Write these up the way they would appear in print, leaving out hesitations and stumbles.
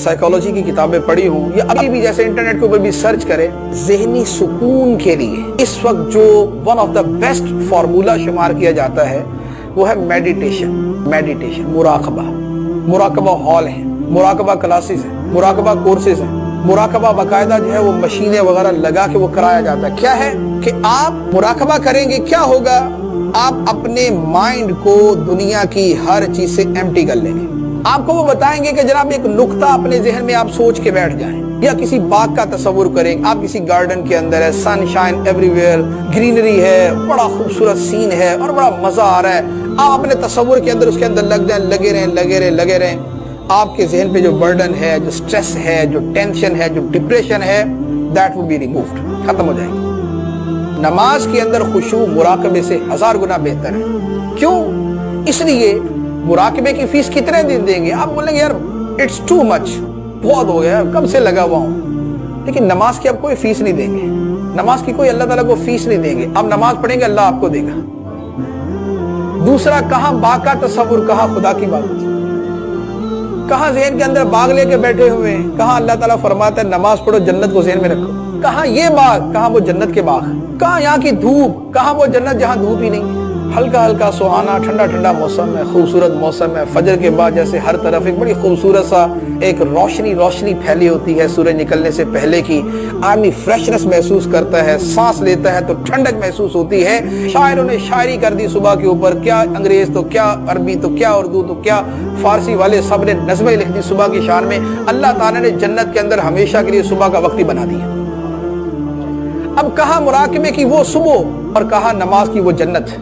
Psychology की किताबें पढ़ी हूँ या अभी भी जैसे इंटरनेट के ऊपर भी सर्च करें, ज़हनी सुकून के लिए इस वक्त जो one of the best formula शुमार किया जाता है वो है मेडिटेशन, मुराकबा हॉल है, मुराकबा क्लासेस है, मुराकबा कोर्सेज है, मुराकबा बाकायदा जो है वो मशीनें वगैरह लगा के वो कराया जाता है। क्या है कि आप मुराकबा करेंगे, क्या होगा, आप अपने माइंड को दुनिया की हर चीज से एम्प्टी कर लेंगे। आपको वो बताएंगे कि जनाब एक नुक्ता अपने जहन में आप सोच के बैठ जाएं, या किसी बाग का तस्वुर करें, आप किसी गार्डन के अंदर है, सनशाइन एवरीवेयर, ग्रीनरी है, बड़ा खूबसूरत सीन है और बड़ा मजा आ रहा है। आप अपने तस्वुर के अंदर उसके अंदर लग जाएं, लगे रहें। आपके जहन पे जो बर्डन है, जो स्ट्रेस है, जो टेंशन है, जो डिप्रेशन है, दैट विल बी रिमूव्ड, खत्म हो जाएगी। नमाज के अंदर खुशू मुराकबे से 1000 गुना बेहतर है। क्यों? इसलिए मुराकबे की फीस कितने दिन देंगे? आप बोलेंगे यार इट्स टू मच, बहुत हो गया, कब से लगा हुआ हूं। लेकिन नमाज की आप कोई फीस नहीं देंगे, नमाज की कोई अल्लाह ताला को फीस नहीं देंगे। आप नमाज पढ़ेंगे, अल्लाह आपको देगा। दूसरा, कहां बाग का तस्वुर, कहां खुदा की बात, कहां जहन के अंदर बाग लेके बैठे हुए हैं, कहां अल्लाह ताला फरमाता है नमाज पढ़ो, जन्नत को जहन में रखो। कहां ये बाग, कहां वो जन्नत के बाग, कहां यहाँ की धूप, कहां वो जन्नत जहां धूप ही नहीं। हल्का हल्का सुहाना ठंडा मौसम है, खूबसूरत मौसम है। फजर के बाद जैसे हर तरफ एक बड़ी खूबसूरत सा एक रोशनी फैली होती है सूरज निकलने से पहले की। आदमी फ्रेशनेस महसूस करता है, सांस लेता है तो ठंडक महसूस होती है। शायरों ने शायरी कर दी सुबह के ऊपर, क्या अंग्रेज तो क्या अरबी तो क्या उर्दू तो क्या फारसी वाले सब ने नज़में लिख दी सुबह की शान में। अल्लाह ताला ने जन्नत के अंदर हमेशा के लिए सुबह का वक्त ही बना दिया। अब कहां मुराकबे की वो सुबह और कहां नमाज की वो जन्नत।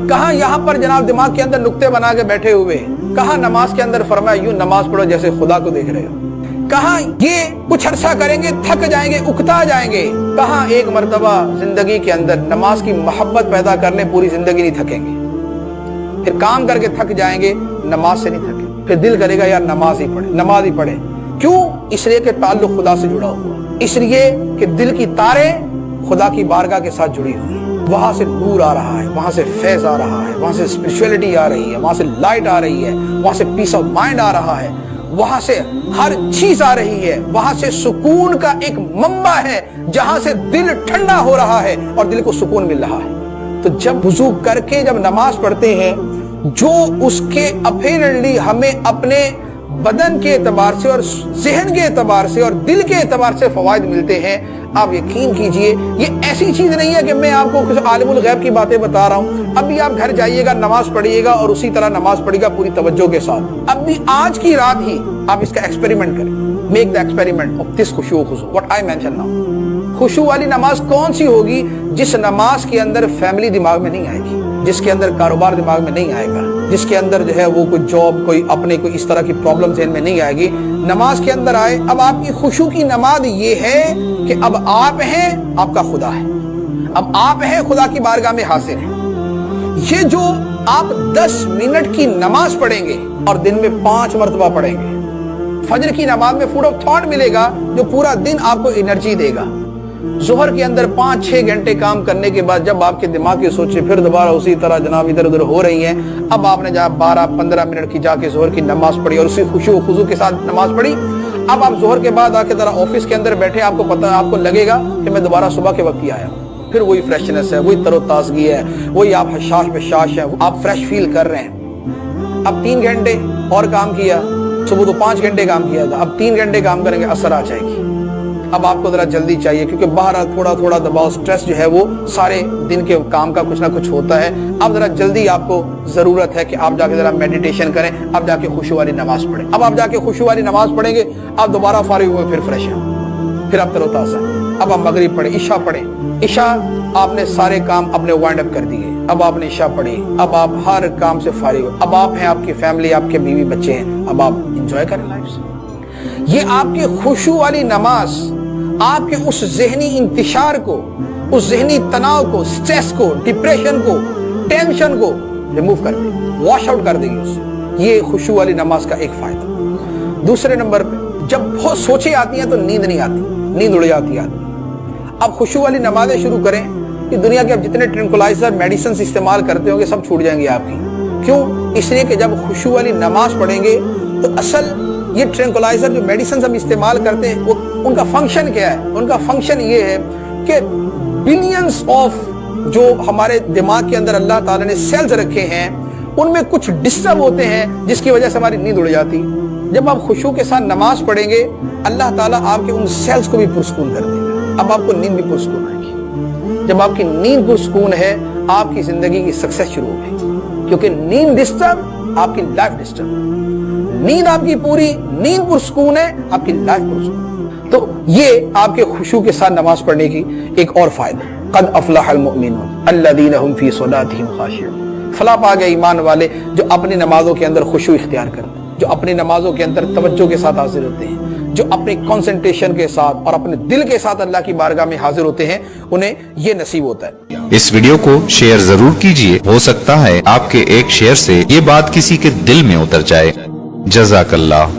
कहां यहां पर जनाब दिमाग के अंदर नुक्ते बना के बैठे हुए, कहां नमाज के अंदर फरमाया यूं नमाज पढ़ो जैसे खुदा को देख रहे हो। कहां ये कुछ अरसा करेंगे, थक जाएंगे, उकता जाएंगे। कहां एक मर्तबा जिंदगी के अंदर नमाज की मोहब्बत पैदा करने पूरी जिंदगी नहीं थकेंगे। फिर काम करके थक जाएंगे, नमाज से नहीं थके, फिर दिल करेगा यार नमाज ही पढ़े। क्यों? इसलिए कि ताल्लुक खुदा से जुड़ा हुआ, इसलिए कि दिल की तारें खुदा की बारगाह के साथ जुड़ी हुई, वहां से नूर आ रहा है, वहां से फैज आ रहा है, वहां से स्पिरिचुअलिटी आ रही है, वहां से लाइट आ रही है, वहां से पीस ऑफ माइंड आ रहा है, वहां से हर चीज आ रही है, वहां से सुकून का एक मंबा है जहां से दिल ठंडा हो रहा है और दिल को सुकून मिल रहा है। तो जब वुजू करके जब नमाज पढ़ते हैं, जो उसके अपेरेंटली हमें अपने बदन के एतबार से और जहन के एतबार से और दिल के एतबार से फवायद मिलते हैं, आप यकीन कीजिए ये ऐसी चीज नहीं है कि मैं आपको कुछ आलिमुल गैब की बातें बता रहा हूं। अभी आप घर जाइएगा, नमाज पढ़िएगा और उसी तरह नमाज पढ़िएगा पूरी तवज्जो के साथ। अभी आज की रात ही आप इसका एक्सपेरिमेंट करें। Make the experiment of this खुशू व्हाट आई मेंशन नाउ। खुशू वाली नमाज कौन सी होगी? जिस नमाज के अंदर फैमिली दिमाग में नहीं आएगी, जिसके अंदर कारोबार दिमाग में नहीं आएगा, जिसके अंदर जो है वो कोई जॉब, कोई अपने कोई इस तरह की प्रॉब्लम ज़हन में नहीं आएगी, नमाज के अंदर आए। अब आपकी खुशू की नमाज ये है कि अब आप हैं, आपका खुदा है, अब आप हैं, खुदा की बारगाह में हाजिर हैं। ये जो आप 10 मिनट की नमाज पढ़ेंगे और दिन में 5 मरतबा पढ़ेंगे, फजर की नमाज में फूड ऑफ थॉट मिलेगा जो पूरा दिन आपको एनर्जी देगा। जोहर के अंदर 5-6 घंटे काम करने के बाद जब आपके दिमाग की सोचें फिर दोबारा उसी तरह जनाब इधर उधर हो रही हैं, अब आपने जहाँ 12-15 मिनट की जाके जोहर की नमाज पढ़ी और उसी खुशू खुजू के साथ नमाज पढ़ी। अब आप जोहर के बाद आके जरा ऑफिस के अंदर बैठे, आपको पता, आपको लगेगा कि मैं दोबारा सुबह के वक्त ही आया हूँ। फिर वही फ्रेशनेस है, वही तरोताजगी है, वही आप हशाश बशाश है, आप फ्रेश फील कर रहे हैं। अब 3 घंटे और काम किया, सुबह तो 5 घंटे काम किया था, अब 3 घंटे काम करेंगे, असर आ जाएगी। अब आपको जरा जल्दी चाहिए क्योंकि बाहर थोड़ा दबाव, स्ट्रेस जो है वो सारे दिन के काम का कुछ ना कुछ होता है। अब जरा जल्दी आपको जरूरत है कि आप जाके जरा मेडिटेशन करें, अब जाके खुशू वाली नमाज पढ़ें। अब आप जाके खुशू वाली नमाज पढ़ेंगे, आप दोबारा फारिग हुए, फिर फ्रेश हैं, फिर आप तरोताजा। अब आप मगरिब पढ़े, इशा पढ़ें। इशा आपने सारे काम अपने वाइंड अप कर दिए, अब आपने इशा पढ़ी, अब आप हर काम से फारिग हो, अब आप हैं, आपकी फैमिली, आपके बीवी बच्चे हैं, अब आप इंजॉय करें लाइफ से। ये आपकी खुशू वाली नमाज आपके उस जहनी इंतशार को, उस जहनी तनाव को, स्ट्रेस को, डिप्रेशन को, टेंशन को रिमूव कर देगी, वॉश आउट कर देगी उससे। ये खुशू वाली नमाज का एक फायदा। दूसरे नंबर पे जब बहुत सोचें आती हैं तो नींद नहीं आती, नींद उड़ जाती है। अब खुशू वाली नमाजें शुरू करें कि दुनिया के आप जितने ट्रैंक्विलाइजर मेडिसिन इस्तेमाल करते होंगे सब छूट जाएंगे आपकी। क्यों? इसलिए कि जब खुशू वाली नमाज पढ़ेंगे तो असल یہ ٹرینکولائزر جو میڈیسنز ہم استعمال کرتے ہیں وہ ان کا فنکشن کیا ہے؟ ان کا فنکشن یہ ہے کہ بلینز آف جو ہمارے دماغ کے اندر اللہ تعالیٰ نے سیلز رکھے ہیں ان میں کچھ ڈسٹرب ہوتے ہیں جس کی وجہ سے ہماری نیند اڑ جاتی. جب آپ خشوع کے ساتھ نماز پڑھیں گے اللہ تعالیٰ آپ کے ان سیلز کو بھی پرسکون کر دے گا. اب آپ کو نیند بھی پرسکون آئے گی. جب آپ کی نیند پرسکون ہے آپ کی زندگی کی سکسیس شروع ہو گئی, کیونکہ نیند ڈسٹرب آپ کی لائف ڈسٹرب. نیند آپ کی پوری, نیند پرسکون ہے آپ کی لائف پرسکون. تو یہ آپ کے خشوع کے ساتھ نماز پڑھنے کی ایک اور فائدہ. قد افلح المؤمنون الذین هم فی صلاتهم خاشعون. فلاح پا گئے ایمان والے جو اپنی نمازوں کے اندر خشوع اختیار کرتے ہیں, جو اپنی نمازوں کے اندر توجہ کے ساتھ حاضر ہوتے ہیں, جو اپنی کنسنٹریشن کے ساتھ اور اپنے دل کے ساتھ اللہ کی بارگاہ میں حاضر ہوتے ہیں, انہیں یہ نصیب ہوتا ہے. اس ویڈیو کو شیئر ضرور کیجئے, ہو سکتا ہے آپ کے ایک شیئر سے یہ بات کسی کے دل میں اتر جائے. جزاک اللہ.